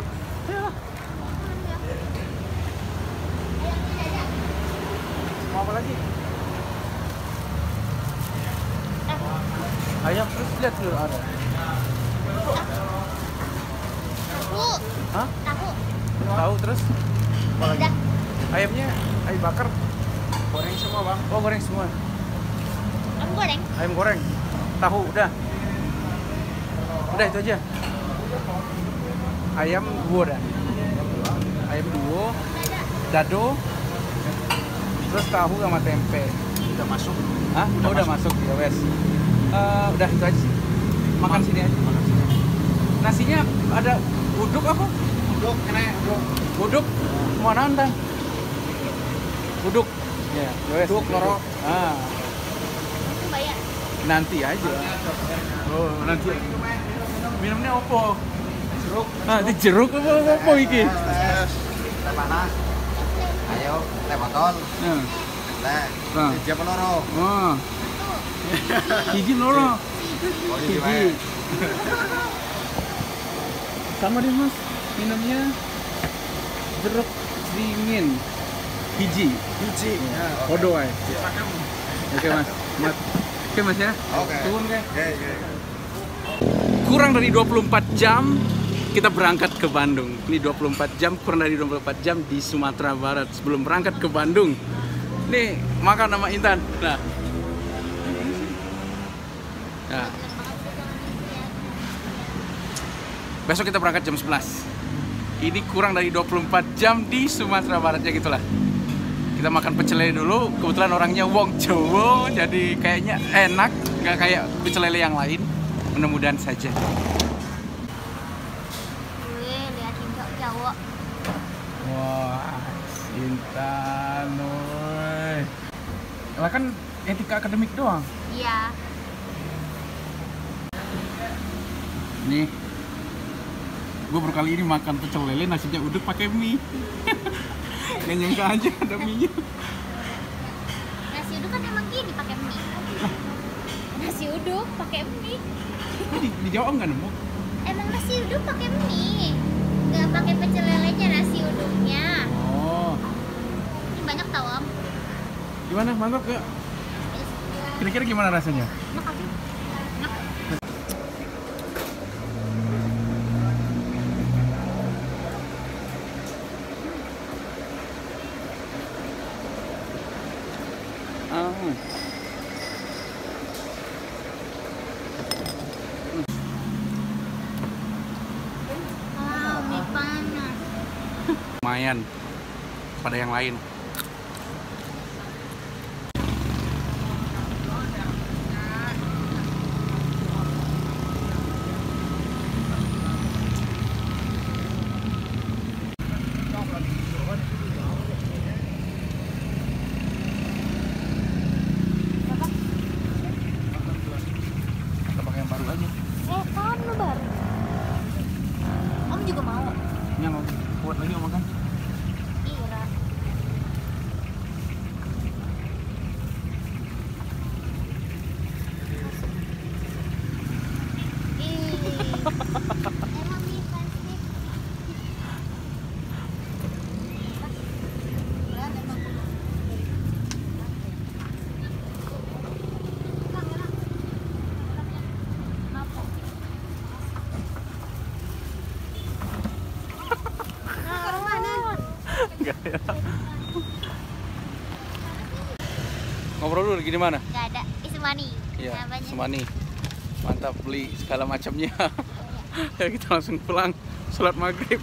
Ayo. Mau apa lagi? Ayam terus lihat dulu ada. Tahu. Hah? Tahu. Tahu terus? Apa lagi? Udah. Ayamnya ayam bakar. Goreng semua bang. Oh goreng semua. Ayam goreng. Ayam goreng. Tahu udah. Udah itu aja. Ayam duo dah. Ayam duo. Dado. Terus tahu sama tempe. Udah masuk. Hah? Udah masuk ya wes. Udah itu aja sih. Makan sini aja. Nasinya ada uduk apa? Uduk, kena uduk. Uduk mana anda? Uduk. Ya, wes. Uduk, loro. Ah, Itu bayar. nanti aja. Oh, nanti. Minumnya opo? Jeruk. Ah, di jeruk apa iki? Teh panas. Ayo, teh botol. Nah. Teh. Nah. Siapa loro? Oh. Hiji loro. Oh, Hiji. Sama deh mas, minumnya jeruk dingin. Hiji. Biji. Podo ae. Oke mas. Oke mas ya. Oke. Turun deh. Oke. Kurang dari 24 jam kita berangkat ke Bandung. Ini 24 jam, kurang dari 24 jam di Sumatera Barat sebelum berangkat ke Bandung. Nih, makan sama Intan. Nah. Nah. Besok kita berangkat jam 11. Ini kurang dari 24 jam di Sumatera Barat ya gitulah. Kita makan pecel lele dulu. Kebetulan orangnya wong Jawa, jadi kayaknya enak, nggak kayak pecel lele yang lain. Mudah-mudahan saja. Wih, liatin cowok. Wah, Intan, woy. Lah kan etika akademik doang. Iya. Nih, gue baru kali ini makan pecel lele nasinya uduk pakai mie. Gak nyangka aja ada mie. Nasi uduk kan emang gini pakai mie. Nasi uduk pakai mie. Di Jawa nggak nemu. Emang nasi uduk pakai mie. Nggak pakai pecel lelenya nasi uduknya. Oh, Ini banyak tau om. gimana? Mantap gak? Kira-kira gimana rasanya? Enak apa? Enak. Mie panas. Lumayan pada yang lain. Kita pakai yang baru aja. Kan lu baru. Om juga mau. Ini yang kuat lagi om makan. Iya. Emang mie plastik. Berat emang. Kenapa? Orang mana? Enggak ya. Ngobrol dulu lagi di mana? Gak ada. Ismani. Iya, Namanya. Semani. Mantap beli segala macamnya. Ya kita langsung pulang sholat maghrib.